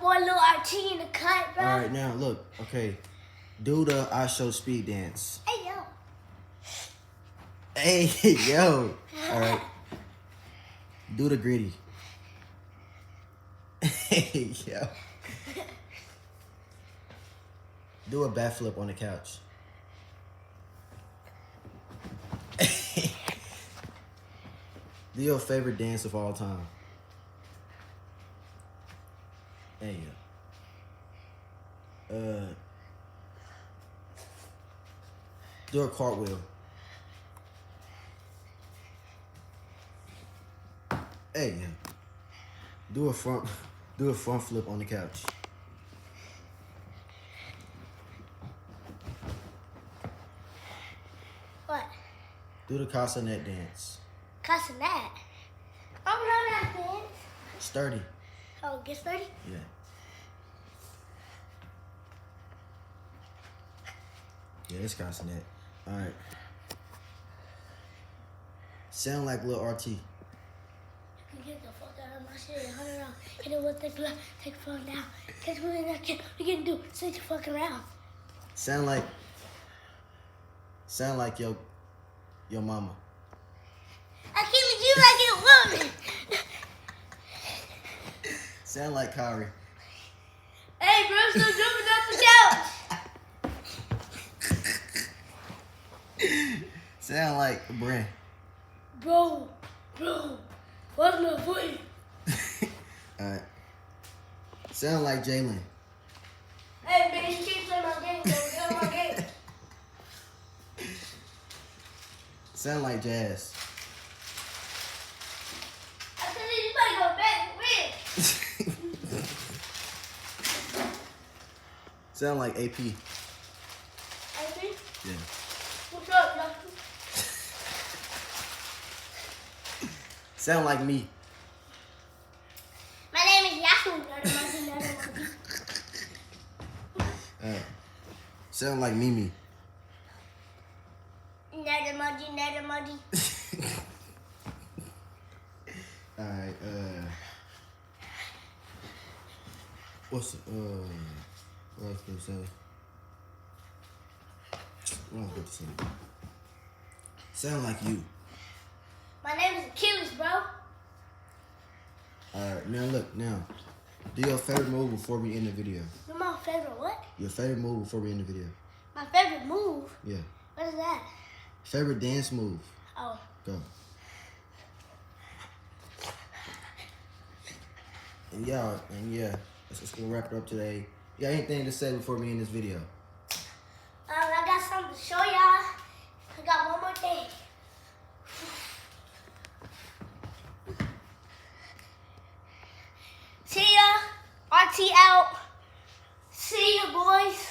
boy Lil RT in the cut, bro. All right, now look. Okay, do the I Show Speed dance. Hey, yo. Hey, yo. All right. Do the gritty. Hey, yo. Do a backflip on the couch. Do your favorite dance of all time. Hey, yo. Do a cartwheel. Hey, yeah. Do a front flip on the couch. What? Do the castanet dance. Cussing that. I don't know that dance. Sturdy. Oh, get sturdy? Yeah. Yeah, it's castanet. All right. Sound like Lil RT. You can get the fuck out of my shit. 100 rounds. Hit it with the glove. Take the phone down. Catch me in that shit. We can do 60 fucking rounds. Sound like your mama. I keep it you like it woman. Sound like Kyrie. Hey, bro, still jumping off the couch. Sound like Brent. Bro, what's my foot? Alright. Sound like Jalen. Hey, man, you keep playing my game, bro. Get on my game. Sound like Jazz. I said you might go back and win. Sound like AP. Hey, Yeah. what's up, Justin? Sound like me. My name is Yahoo. Sound like Mimi. Net emoji. Alright, what's what I was gonna say? What I was going to say? Sound like you. My name is Achilles, bro. Alright, now do your favorite move before we end the video. You're my favorite what? Your favorite move before we end the video. My favorite move? Yeah. What is that? Favorite dance move. Oh. Go. And yeah, that's just gonna wrap it up today. You got anything to say before we end this video? I got something to show y'all. I got one more thing. See ya. RT out. See ya, boys.